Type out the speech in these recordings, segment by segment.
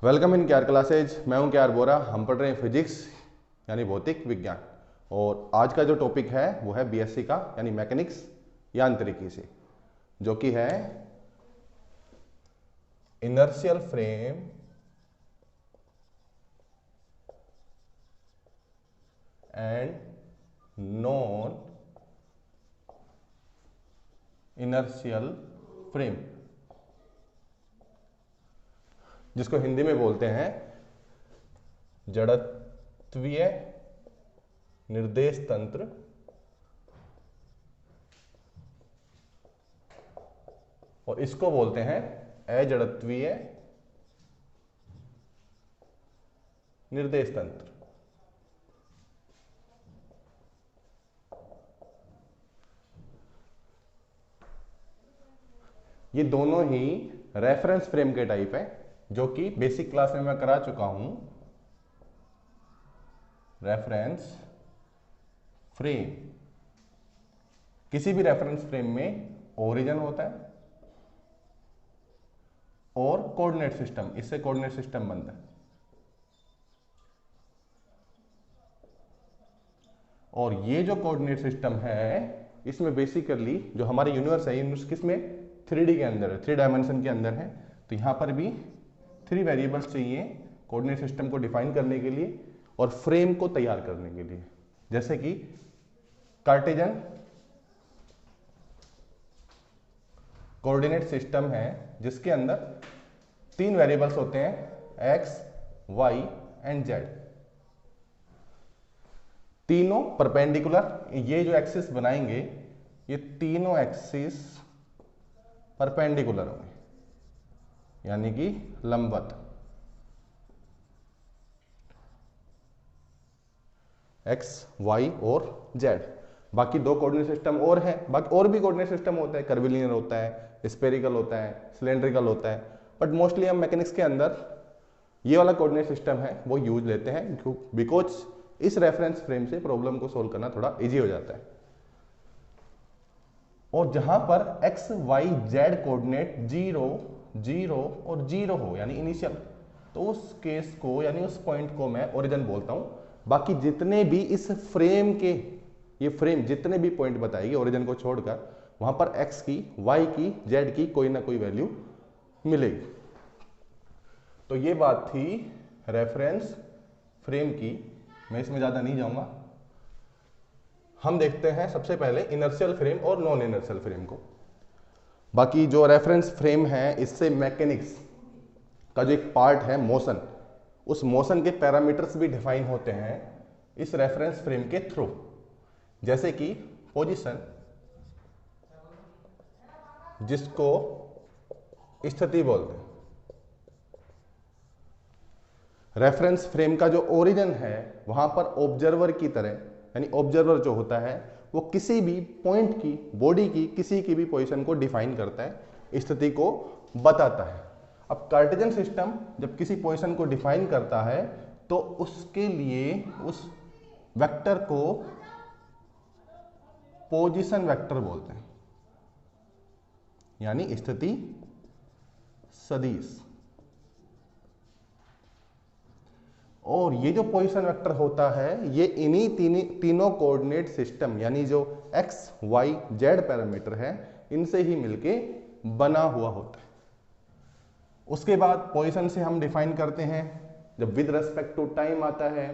Welcome in Kyar classes. मैं हूं क्यार बोरा। हम पढ़ रहे हैं फिजिक्स यानी भौतिक विज्ञान। और आज का जो टॉपिक है वो है बीएससी का यानी मैकेनिक्स यांत्रिकी से, जो कि है inertial frame and non inertial frame, जिसको हिंदी में बोलते हैं जड़त्वीय निर्देश तंत्र और इसको बोलते हैं अजड़त्वीय निर्देश तंत्र। ये दोनों ही रेफरेंस फ्रेम के टाइप है, जो कि बेसिक क्लास में मैं करा चुका हूं। रेफरेंस फ्रेम, किसी भी रेफरेंस फ्रेम में ओरिजिन होता है और कोऑर्डिनेट सिस्टम, इससे कोऑर्डिनेट सिस्टम बनता है। और ये जो कोऑर्डिनेट सिस्टम है, इसमें बेसिकली जो हमारे यूनिवर्स है, यूनिवर्स किसमें 3D के अंदर है, 3 डायमेंशन के अंदर है। तो यहां पर भी 3 वेरिएबल्स चाहिए कोऑर्डिनेट सिस्टम को डिफाइन करने के लिए और फ्रेम को तैयार करने के लिए। जैसे कि कार्टेशियन कोऑर्डिनेट सिस्टम है जिसके अंदर 3 वेरिएबल्स होते हैं, एक्स, वाई एंड जेड। तीनों परपेंडिकुलर, ये जो एक्सिस बनाएंगे ये तीनों एक्सिस परपेंडिकुलर होंगे, यानी कि लंबवत। एक्स, वाई और जेड। बाकी 2 कोऑर्डिनेट सिस्टम और हैं, बाकी और भी कोऑर्डिनेट सिस्टम होता है, कर्विलिनियर होता है, स्फेरिकल होता है, सिलेंड्रिकल होता है, बट मोस्टली हम मैकेनिक्स के अंदर ये वाला कोऑर्डिनेट सिस्टम है वो यूज लेते हैं, बिकॉज इस रेफरेंस फ्रेम से प्रॉब्लम को सोल्व करना थोड़ा इजी हो जाता है। और जहां पर एक्स, वाई, जेड कोऑर्डिनेट 0, 0 और 0 हो, यानी इनिशियल, तो उस केस को यानी उस पॉइंट को मैं ओरिजिन बोलता हूं। बाकी जितने भी इस फ्रेम के, ये फ्रेम जितने भी पॉइंट बताएगी ओरिजिन को छोड़कर, वहां पर एक्स की, वाई की, जेड की कोई ना कोई वैल्यू मिलेगी। तो ये बात थी रेफरेंस फ्रेम की। मैं इसमें ज्यादा नहीं जाऊंगा। हम देखते हैं सबसे पहले इनर्शियल फ्रेम और नॉन इनर्शियल फ्रेम को। बाकी जो रेफरेंस फ्रेम है, इससे मैकेनिक्स का जो एक पार्ट है मोशन, उस मोशन के पैरामीटर्स भी डिफाइन होते हैं इस रेफरेंस फ्रेम के थ्रू। जैसे कि पोजीशन, जिसको स्थिति बोलते हैं। रेफरेंस फ्रेम का जो ओरिजिन है, वहां पर ऑब्जर्वर की तरह, यानी ऑब्जर्वर जो होता है वो किसी भी पॉइंट की, बॉडी की किसी की भी पोजीशन को डिफाइन करता है, स्थिति को बताता है। अब कार्टेशियन सिस्टम जब किसी पोजीशन को डिफाइन करता है तो उसके लिए उस वेक्टर को पोजीशन वेक्टर बोलते हैं, यानी स्थिति सदिश। और ये जो पोजीशन वेक्टर होता है, ये इन्हीं तीनों कोऑर्डिनेट सिस्टम यानी जो एक्स, वाई, जेड पैरामीटर है, इनसे ही मिलके बना हुआ होता है। उसके बाद पोजीशन से हम डिफाइन करते हैं, जब विद रेस्पेक्ट टू टाइम आता है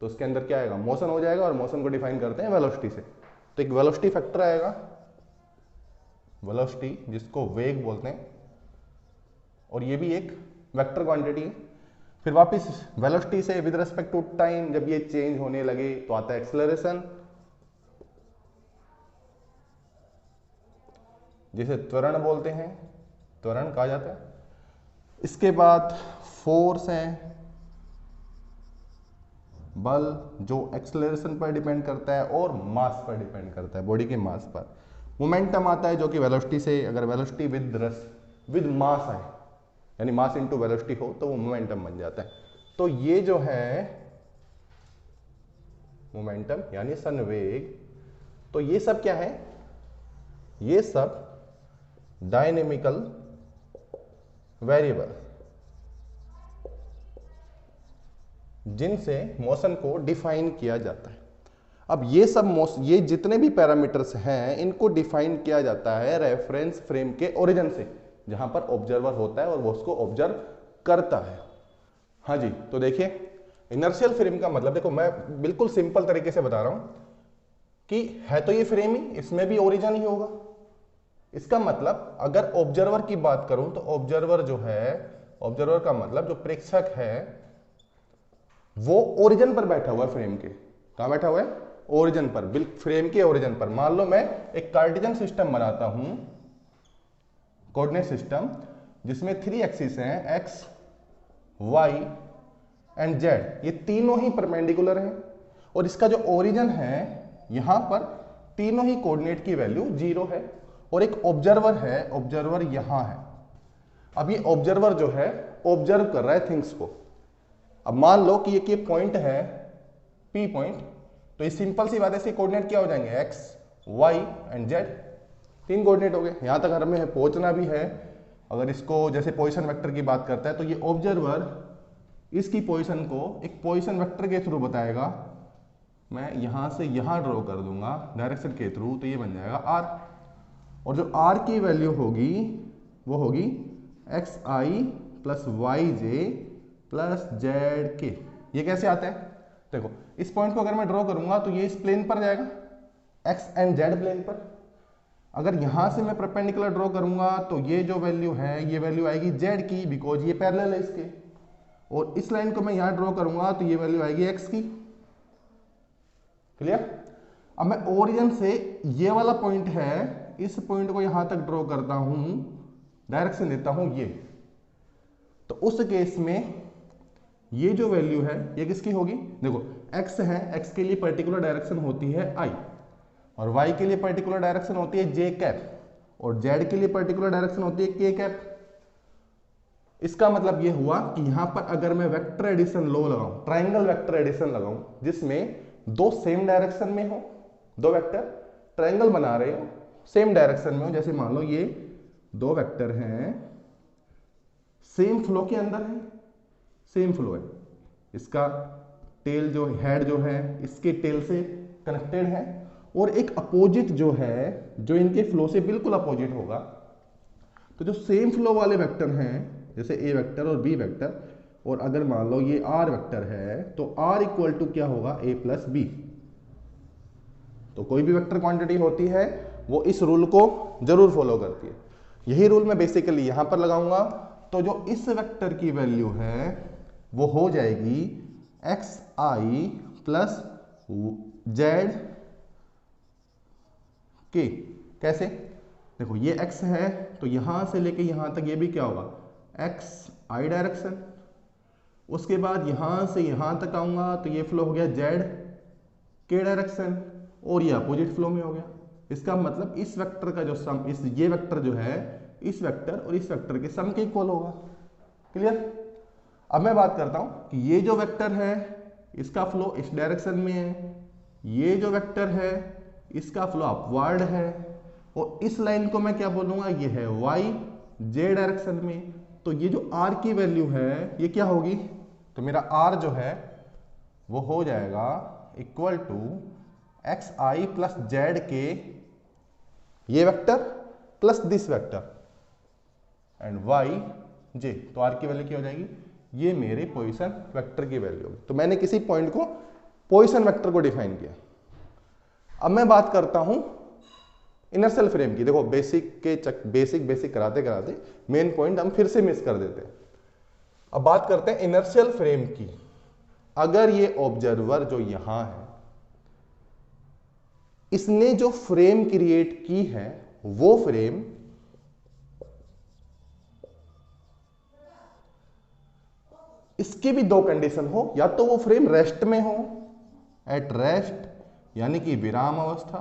तो उसके अंदर क्या आएगा, मोशन हो जाएगा, और मोशन को डिफाइन करते हैं वेलोसिटी से। तो एक वेलोसिटी फैक्टर आएगा, वेलोसिटी जिसको वेग बोलते हैं, और ये भी एक वेक्टर क्वांटिटी है। फिर वापस वेलोसिटी से विद रेस्पेक्ट टू टाइम जब ये चेंज होने लगे तो आता है एक्सेलरेशन, जिसे त्वरण बोलते हैं, त्वरण कहा जाता है। इसके बाद फोर्स है, बल, जो एक्सेलरेशन पर डिपेंड करता है और मास पर डिपेंड करता है, बॉडी के मास पर। मोमेंटम आता है, जो कि वेलोसिटी से, अगर वेलोसिटी विद मास है, यानी मास इनटू वेलोसिटी हो, तो वो मोमेंटम बन जाता है। तो ये जो है मोमेंटम यानी संवेग, तो ये सब क्या है, ये सब डायनेमिकल वेरिएबल, जिनसे मोशन को डिफाइन किया जाता है। अब ये सब ये जितने भी पैरामीटर्स हैं इनको डिफाइन किया जाता है रेफरेंस फ्रेम के ओरिजिन से, जहां पर ऑब्जर्वर होता है और वो उसको ऑब्जर्व करता है। हाँ जी, तो देखिए इनर्शियल फ्रेम का मतलब, देखो मैं बिल्कुल सिंपल तरीके से बता रहा हूं कि है तो ये फ्रेम ही, इसमें भी ओरिजिन ही होगा। इसका मतलब अगर ऑब्जर्वर की बात करूं तो ऑब्जर्वर जो है, ऑब्जर्वर का मतलब जो प्रेक्षक है वो ओरिजिन पर बैठा हुआ है फ्रेम के। कहां बैठा हुआ है? ओरिजिन पर, फ्रेम के ओरिजिन पर। मान लो मैं एक कार्टेशियन सिस्टम बनाता हूं, कोऑर्डिनेट सिस्टम, जिसमें 3 एक्सिस हैं, एक्स वाई एंड जेड, ये तीनों ही परपेंडिकुलर हैं और इसका जो ओरिजिन है यहां पर तीनों ही कोऑर्डिनेट की वैल्यू 0 है और एक ऑब्जर्वर है, ऑब्जर्वर यहां है। अब ये ऑब्जर्वर जो है ऑब्जर्व कर रहा है थिंग्स को। अब मान लो कि ये पॉइंट है पी पॉइंट, तो ये सिंपल सी बात है, इसके कोऑर्डिनेट क्या हो जाएंगे? X Y and Z, 3 coordinate हो गए। यहां तक हमें पहुंचना भी है, अगर इसको जैसे पोजीशन वेक्टर की बात करता है तो ये ऑब्जर्वर इसकी पोजीशन को एक पोजीशन वेक्टर के थ्रू बताएगा। मैं यहां से यहां ड्रॉ कर दूंगा डायरेक्शन के थ्रू, तो ये बन जाएगा आर, और जो आर की वैल्यू होगी वो होगी x I plus Y J plus Z K. ये कैसे आता है? देखो इस पॉइंट को अगर मैं ड्रॉ करूंगा तो ये इस प्लेन पर जाएगा, एक्स एंड जेड प्लेन पर। अगर यहां से मैं परपेंडिकुलर ड्रॉ करूंगा तो ये जो वैल्यू है ये वैल्यू आएगी जेड की, बिकॉज ये पैरेलल है इसके। और इस लाइन को मैं यहां ड्रॉ करूंगा तो ये वैल्यू आएगी एक्स की। क्लियर? अब मैं ओरिजिन से ये वाला पॉइंट है, इस पॉइंट को यहां तक ड्रॉ करता हूं, डायरेक्शन देता हूं ये, तो उस केस में ये जो वैल्यू है ये किसकी होगी? देखो x है, x के लिए पर्टिकुलर डायरेक्शन होती है i, और y के लिए पर्टिकुलर डायरेक्शन होती है j कैप, और z के लिए पर्टिकुलर डायरेक्शन होती है k कैप। इसका मतलब ये हुआ कि यहां पर अगर मैं वेक्टर एडिशन लो लगाऊं, ट्राइंगल वेक्टर एडिशन लगाऊं, जिसमें 2 सेम डायरेक्शन में हो, 2 वेक्टर ट्राइंगल बना रहे हो, सेम डायरेक्शन में हो, जैसे मान लो ये 2 वेक्टर हैं, सेम फ्लो के अंदर है, सेम फ्लो है, इसका टेल जो हेड जो है इसके टेल से कनेक्टेड है, और एक अपोजिट जो है जो इनके फ्लो से बिल्कुल अपोजिट होगा। तो जो सेम फ्लो वाले वेक्टर हैं जैसे ए वेक्टर और बी वेक्टर, और अगर मान लो ये आर वेक्टर है तो आर इक्वल टू क्या होगा? ए प्लस बी। तो कोई भी वेक्टर क्वांटिटी होती है वो इस रूल को जरूर फॉलो करती है। यही रूल मैं बेसिकली यहां पर लगाऊंगा, तो जो इस वेक्टर की वैल्यू है वो हो जाएगी एक्स आई प्लस जेड के। कैसे? देखो ये x है तो यहां से लेके यहां तक ये भी क्या होगा? एक्स आई डायरेक्शन। उसके बाद यहां से यहां तक आऊंगा तो ये फ्लो हो गया जेड के डायरेक्शन, और ये अपोजिट फ्लो में हो गया। इसका मतलब इस वेक्टर का जो सम, इस ये वेक्टर जो है इस वेक्टर और इस वेक्टर के सम के इक्वल होगा। क्लियर? अब मैं बात करता हूं कि ये जो वेक्टर है इसका फ्लो इस डायरेक्शन में है, ये जो वेक्टर है इसका फ्लो अपवर्ड है, और इस लाइन को मैं क्या बोलूंगा? ये है वाई जे डायरेक्शन में। तो ये जो आर की वैल्यू है ये क्या होगी? तो मेरा आर जो है वो हो जाएगा equal to X I plus Z K, ये vector plus this vector and Y J. तो आर की वैल्यू क्या हो जाएगी? ये मेरे पोजीशन वेक्टर की वैल्यू होगी। तो मैंने किसी पॉइंट को पोजीशन वेक्टर को डिफाइन किया। अब मैं बात करता हूं इनर्शियल फ्रेम की। देखो बेसिक कराते कराते मेन पॉइंट हम फिर से मिस कर देते हैं। अब बात करते हैं इनर्शियल फ्रेम की। अगर ये ऑब्जर्वर जो यहां है इसने जो फ्रेम क्रिएट की है वो फ्रेम इसकी भी 2 कंडीशन हो, या तो वो फ्रेम रेस्ट में हो, एट रेस्ट यानी कि विराम अवस्था,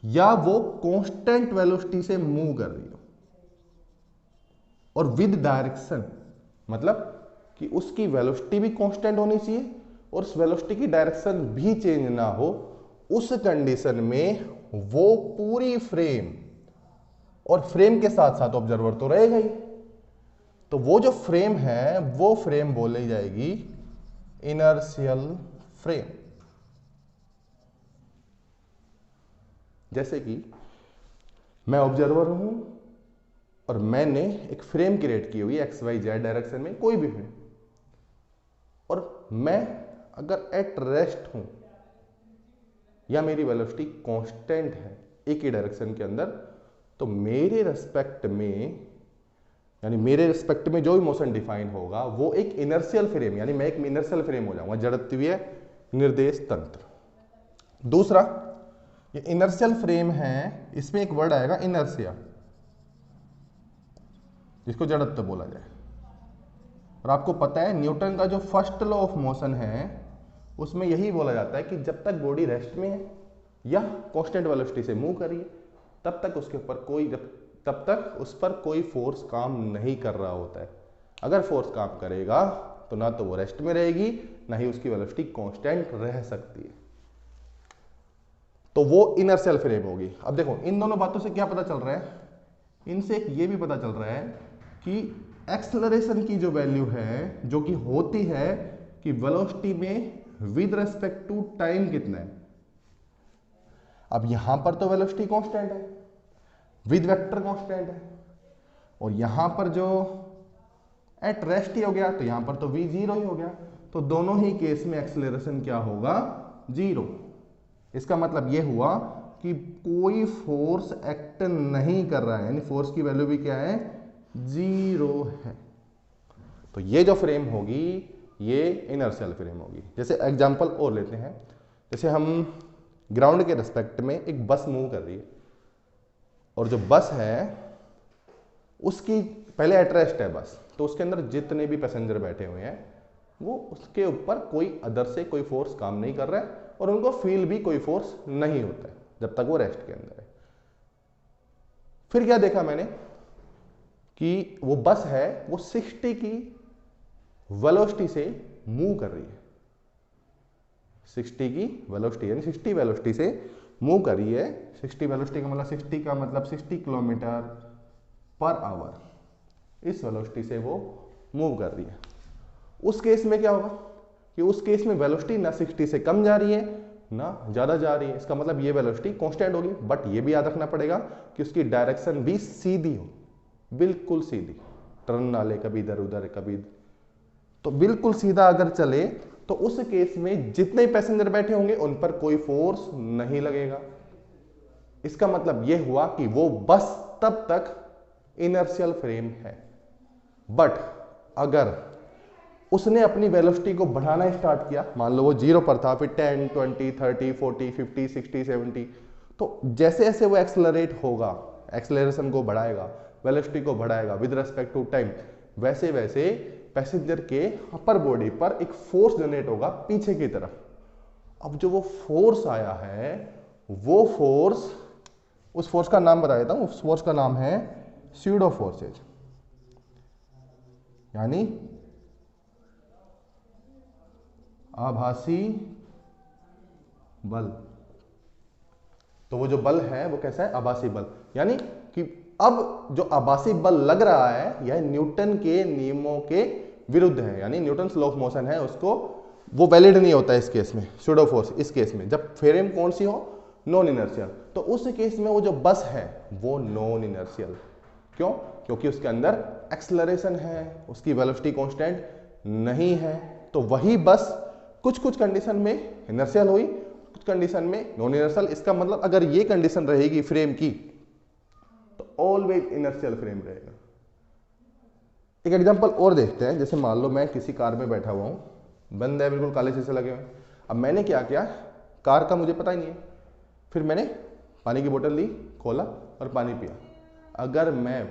या वो कांस्टेंट वेलोसिटी से मूव कर रही हो, और विद डायरेक्शन, मतलब कि उसकी वेलोसिटी भी कांस्टेंट होनी चाहिए और उस वेलोसिटी की डायरेक्शन भी चेंज ना हो। उस कंडीशन में वो पूरी फ्रेम, और फ्रेम के साथ साथ ऑब्जर्वर तो रहेगा ही, तो वो जो फ्रेम है वो फ्रेम बोली जाएगी इनर्शियल फ्रेम। जैसे कि मैं ऑब्जर्वर हूं और मैंने एक फ्रेम क्रिएट की हुई एक्स वाई जेड डायरेक्शन में, कोई भी फ्रेम, और मैं अगर एट रेस्ट हूं या मेरी वेलोसिटी कांस्टेंट है एक ही डायरेक्शन के अंदर, तो मेरे रेस्पेक्ट में, यानी मेरे रेस्पेक्ट में जो भी मोशन डिफाइन होगा वो एक इनर्शियल फ्रेम, यानी मैं एक इनर्शियल फ्रेम हो जाऊंगा, जड़त्वीय निर्देश तंत्र। दूसरा, ये इनर्शियल फ्रेम है, इसमें एक वर्ड आएगा इनर्शिया, जिसको जड़त्व बोला जाए। और आपको पता है न्यूटन का जो फर्स्ट लॉ ऑफ मोशन है उसमें यही बोला जाता है कि जब तक बॉडी रेस्ट में है या कांस्टेंट वेलोसिटी से मूव कर रही है तब तक उसके ऊपर तब तक उस पर कोई फोर्स काम नहीं कर रहा होता है। अगर फोर्स काम करेगा तो ना तो वो रेस्ट में रहेगी, ना ही उसकी वेलोसिटी कांस्टेंट रह सकती है। तो वो इनर्शियल फ्रेम होगी। अब देखो इन दोनों बातों से क्या पता चल रहा है, इनसे एक ये भी पता चल रहा है कि एक्सेलरेशन की जो वैल्यू है, जो कि होती है कि वेलोसिटी में विद रेस्पेक्ट टू टाइम कितना है। अब यहां पर तो वेलोसिटी कांस्टेंट है, विद वेक्टर कांस्टेंट है, और यहां पर जो एट रेस्ट ही हो गया तो यहां पर तो v जीरो ही हो गया, तो दोनों ही केस में एक्सेलरेशन क्या होगा, जीरो। इसका मतलब यह हुआ कि कोई फोर्स एक्ट नहीं कर रहा है, यानी फोर्स की वैल्यू भी क्या है, जीरो है। तो ये जो फ्रेम होगी ये इनर्शियल फ्रेम होगी। जैसे एग्जांपल और लेते हैं, जैसे हम ग्राउंड के रिस्पेक्ट में एक बस मूव कर रही है और जो बस है उसकी पहले एट रेस्ट है बस, तो उसके अंदर जितने भी पैसेंजर बैठे हुए हैं वो उसके ऊपर कोई अदर से कोई फोर्स काम नहीं कर रहा है और उनको फील भी कोई फोर्स नहीं होता है जब तक वो रेस्ट के अंदर है। फिर क्या देखा मैंने कि वो बस है वो 60 की वेलोसिटी से मूव कर रही है, 60 की वेलोसिटी यानी 60 वेलोसिटी से मूव कर रही है। 60 वेलोसिटी का मतलब 60 किलोमीटर पर आवर, इस वेलोसिटी से वो मूव कर रही है। उस केस में क्या होगा कि उस केस में वेलोसिटी ना 60 से कम जा रही है ना ज्यादा जा रही है, इसका मतलब ये वेलोसिटी कांस्टेंट होगी। बट ये भी याद रखना पड़ेगा कि उसकी डायरेक्शन भी सीधी हो, बिल्कुल सीधी, टर्न ना ले कभी इधर उधर कभी, तो बिल्कुल सीधा अगर चले तो उस केस में जितने पैसेंजर बैठे होंगे उन पर कोई फोर्स नहीं लगेगा। इसका मतलब यह हुआ कि वो बस तब तक इनर्शियल फ्रेम है। बट अगर उसने अपनी वेलोसिटी को बढ़ाना स्टार्ट किया, मान लो वो जीरो पर था, फिर 10, 20, 30, 40, 50, 60, 70, तो जैसे जैसे वो एक्सेलरेट होगा, एक्सेलरेशन को बढ़ाएगा, वेलोसिटी को बढ़ाएगा विद रिस्पेक्ट टू टाइम, वैसे वैसे पैसेंजर के अपर बॉडी पर एक फोर्स जनरेट होगा पीछे की तरफ। अब जो वो फोर्स आया है वो फोर्स, उस फोर्स का नाम बता देता हूं, उस फोर्स का नाम है स्यूडो फोर्सेज, यानी आभासी बल। तो वो जो बल है वो कैसा है, आभासी बल, यानी कि अब जो आभासी बल लग रहा है यह न्यूटन के नियमों के विरुद्ध है, यानी न्यूटन लॉ ऑफ मोशन है उसको, वो वैलिड नहीं होता है इस केस में, स्यूडो फोर्स। इस केस में जब फ्रेम कौन सी हो, नॉन इनर्शियल, तो उस केस में वो जो बस है वो नॉन इनर्शियल। क्यों? क्योंकि उसके अंदर एक्सेलरेशन है, उसकी वेलोसिटी कांस्टेंट नहीं है। तो वही बस कुछ कुछ कंडीशन में इनर्शियल हुई, कुछ कंडीशन में नॉन इनर्शियल। इसका मतलब अगर ये कंडीशन रहेगी फ्रेम की तो ऑलवेज इनर्शियल फ्रेम रहेगा। एक एग्जांपल और देखते हैं, जैसे मान लो मैं किसी कार में बैठा हुआ हूं, बंद है, बिल्कुल काले शीशे लगे हुए। अब मैंने क्या किया, कार का मुझे पता ही नहीं है, फिर मैंने पानी की बोतल ली, खोला और पानी पिया। अगर मैं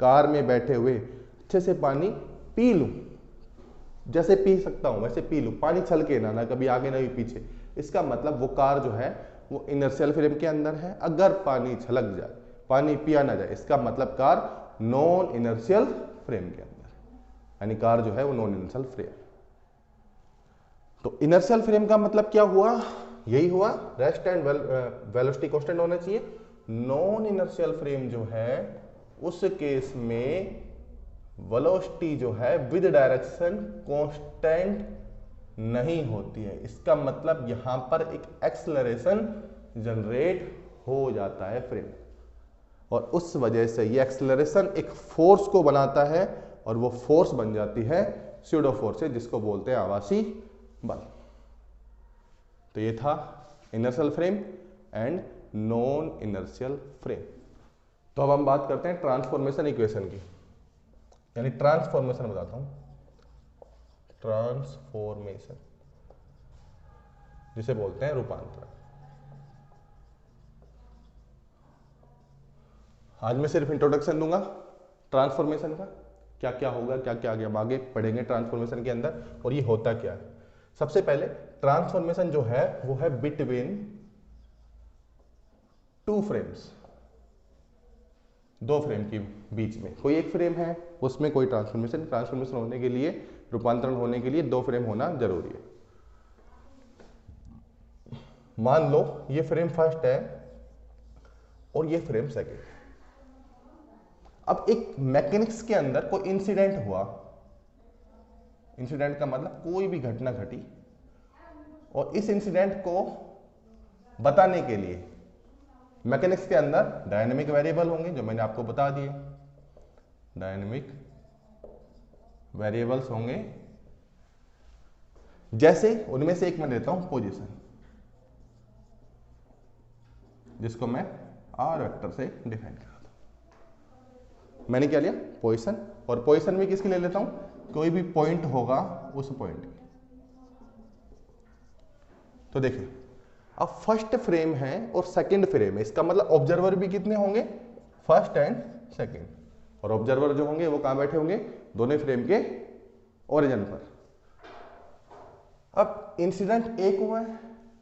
कार में बैठे हुए अच्छे से पानी पी लूं, जैसे पी सकता हूं वैसे पी लूं, पानी छलके ना कभी आगे ना पीछे, इसका मतलब वो कार जो है वो इनर्शियल फ्रेम के अंदर है। अगर पानी छलक जाए, पानी पिया ना जाए, इसका मतलब कार नॉन इनर्शियल फ्रेम के अंदर, यानी कार जो है वो नॉन इनर्शियल फ्रेम। तो इनर्शियल फ्रेम का मतलब क्या हुआ, यही हुआ, रेस्ट एंड वेलोसिटी कांस्टेंट होना चाहिए। नॉन इनर्शियल फ्रेम जो है उस केस में वेलोसिटी जो है विद डायरेक्शन कांस्टेंट नहीं होती है। इसका मतलब यहां पर एक एक्सेलरेशन जनरेट हो जाता है फ्रेम, और उस वजह से ये एक्सेलरेशन एक फोर्स को बनाता है, और वो फोर्स बन जाती है स्यूडो फोर्स, जिसको बोलते हैं आभासी बल। तो ये था inertial frame and non inertial frame. तो अब हम बात करते हैं ट्रांसफॉर्मेशन इक्वेशन की, यानी ट्रांसफॉर्मेशन बताता हूं, ट्रांसफॉर्मेशन जिसे बोलते हैं रूपांतरण। आज मैं सिर्फ इंट्रोडक्शन दूंगा ट्रांसफॉर्मेशन का, क्या क्या होगा, क्या क्या आगे पढ़ेंगे ट्रांसफॉर्मेशन के अंदर, और ये होता क्या है। सबसे पहले ट्रांसफॉर्मेशन जो है वो है बिटवीन टू फ्रेम्स, दो फ्रेम के बीच में। कोई एक फ्रेम है उसमें कोई ट्रांसफॉर्मेशन होने के लिए, रूपांतरण होने के लिए दो फ्रेम होना जरूरी है। मान लो ये फ्रेम फर्स्ट है और ये फ्रेम सेकंड। अब एक मैकेनिक्स के अंदर कोई इंसिडेंट हुआ, इंसिडेंट का मतलब कोई भी घटना घटी, और इस इंसिडेंट को बताने के लिए मैकेनिक्स के अंदर डायनेमिक वेरिएबल होंगे, जो मैंने आपको बता दिए। डायनेमिक वेरिएबल्स होंगे, जैसे उनमें से एक मैं लेता हूं पोजीशन, जिसको मैं आर वेक्टर से डिफाइन कराता हूं। मैंने क्या लिया, पोजीशन, और पोजीशन में किसकी ले लेता हूं, कोई भी पॉइंट होगा उस पॉइंट की। तो देखिए अब फर्स्ट फ्रेम है और सेकंड फ्रेम है, इसका मतलब ऑब्जर्वर भी कितने होंगे, फर्स्ट एंड सेकंड, और ऑब्जर्वर जो होंगे वो कहां बैठे होंगे, दोनों फ्रेम के ओरिजिन पर। अब इंसिडेंट एक हुआ है,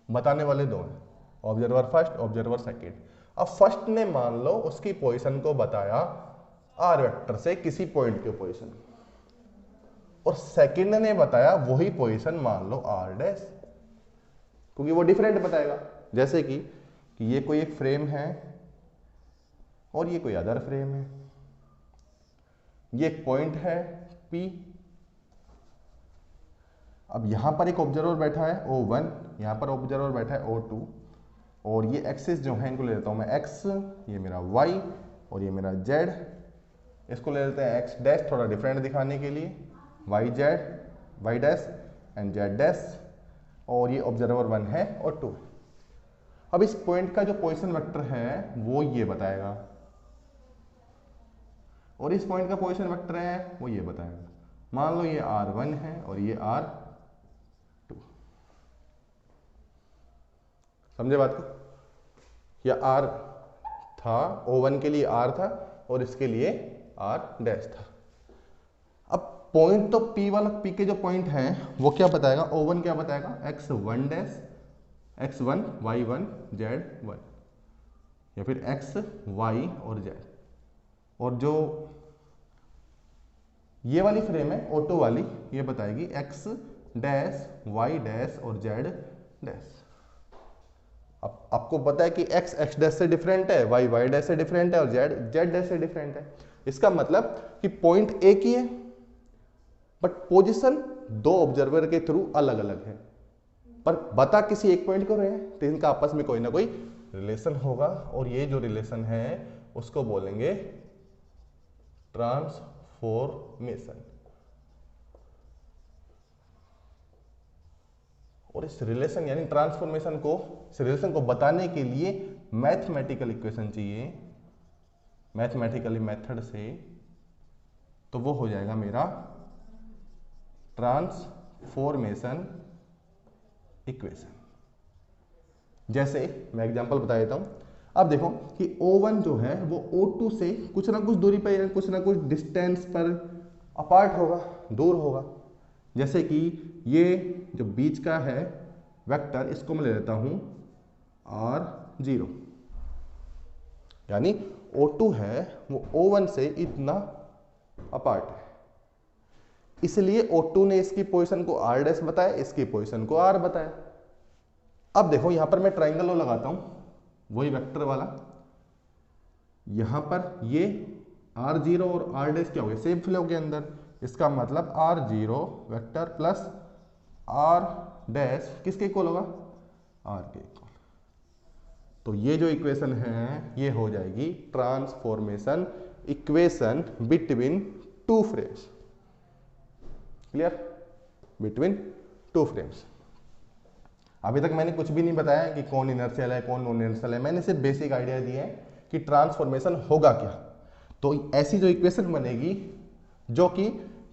बताने वाले दो हैं, ऑब्जर्वर फर्स्ट, ऑब्जर्वर सेकंड। अब फर्स्ट ने मान लो उसकी पोजीशन को बताया आर वेक्टर से किसी पॉइंट के पोजीशन, और सेकंड ने बताया वही पोजीशन मान लो आर डैश, क्योंकि वो डिफरेंट बताएगा। जैसे कि ये कोई एक फ्रेम है और ये कोई अदर फ्रेम है, ये एक पॉइंट है P, अब यहां पर एक ऑब्जर्वर बैठा है O1, यहां पर ऑब्जर्वर बैठा है O2, और ये एक्सिस जो है इनको ले लेता हूं मैं X, ये मेरा Y और ये मेरा Z, इसको ले लेते हैं X डैश थोड़ा डिफरेंट दिखाने के लिए, Y dash and Z dash, और ये ऑब्जर्वर 1 है और 2। अब इस पॉइंट का जो पोजीशन वेक्टर है वो ये बताएगा, और इस पॉइंट का पोजीशन वेक्टर है वो ये बताएगा। मान लो ये R1 है और ये R2, समझे बात को, या R था, O1 के लिए R था और इसके लिए R डैश था। अब पॉइंट तो P वाला, P के जो पॉइंट हैं वो क्या बताएगा, O1 क्या बताएगा, X1 dash, X1 Y1 Z1, या फिर X Y और Z, और जो ये वाली फ्रेम है O2 वाली, ये बताएगी X डैश Y डैश और Z डैश। अब आपको पता है कि X डैश से डिफरेंट है, Y डैश से डिफरेंट है और Z डैश से डिफरेंट है। इसका मतलब कि पॉइंट एक ही है बट पोजीशन दो ऑब्जर्वर के थ्रू अलग अलग है, पर बता किसी एक पॉइंट को रहे हैं, तो इनका आपस में कोई ना कोई रिलेशन होगा, और ये जो रिलेशन है उसको बोलेंगे ट्रांसफॉर्मेशन। और इस रिलेशन यानी ट्रांसफॉर्मेशन को, इस रिलेशन को बताने के लिए मैथमेटिकल इक्वेशन चाहिए, मैथमेटिकली मेथड से, तो वो हो जाएगा मेरा ट्रांसफॉर्मेशन इक्वेशन। जैसे मैं एग्जांपल बता देता हूं, अब देखो कि O1 जो है वो O2 से कुछ ना कुछ दूरी पर, कुछ ना कुछ डिस्टेंस पर अपार्ट होगा, दूर होगा। जैसे कि ये जो बीच का है वेक्टर, इसको मैं ले लेता हूं R0, यानी O2 है वो O1 से इतना अपार्ट है, इसलिए O2 ने इसकी पोजीशन को R डैश बताया, इसकी पोजीशन को R बताया। अब देखो यहां पर मैं ट्राइंगल लगाता हूं, वही वेक्टर वाला, यहां पर ये आर जीरो और आर डैश क्या हो गया, सेम फ्लो के अंदर, इसका मतलब R zero vector plus R dash किसके इक्वल होगा, आर के इक्वल। तो ये जो इक्वेशन है ये हो जाएगी transformation equation between two frames. Clear, between two frames. अभी तक मैंने कुछ भी नहीं बताया कि कौन इनर्शियल है कौन नॉन इनर्शियल है, मैंने सिर्फ बेसिक आइडिया दिए हैं कि ट्रांसफॉर्मेशन होगा क्या। तो ऐसी जो इक्वेशन बनेगी जो कि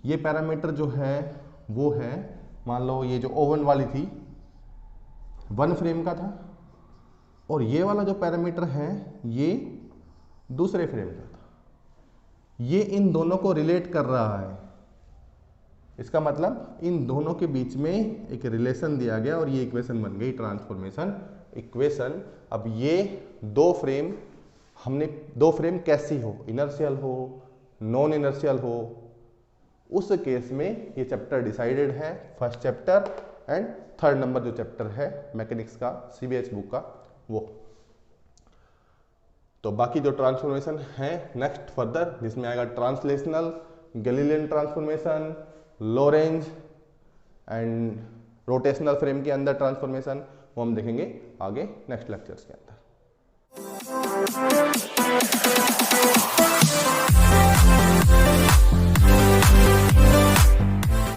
ये पैरामीटर जो है वो है, मान लो ये जो ओवन वाली थी वन फ्रेम का था और ये वाला जो पैरामीटर है ये दूसरे फ्रेम का था, ये इन दोनों को रिलेट कर रहा है। इसका मतलब इन दोनों के बीच में एक रिलेशन दिया गया और ये इक्वेशन बन गई ट्रांसफॉर्मेशन इक्वेशन। अब ये दो फ्रेम, हमने दो फ्रेम कैसी हो, इनर्शियल हो नॉन इनर्शियल हो, उस केस में ये चैप्टर डिसाइडेड है, first chapter and third number जो चैप्टर है मैकेनिक्स का सीबीएच बुक का वो। तो बाकी जो ट्रांसफॉर्मेशन है नेक्स्ट फर्दर जिसमें आएगा translational, Galilean transformation, Lorentz and rotational frame के अंदर ट्रांसफॉर्मेशन, वो हम देखेंगे आगे नेक्स्ट लेक्चर्स के अंदर।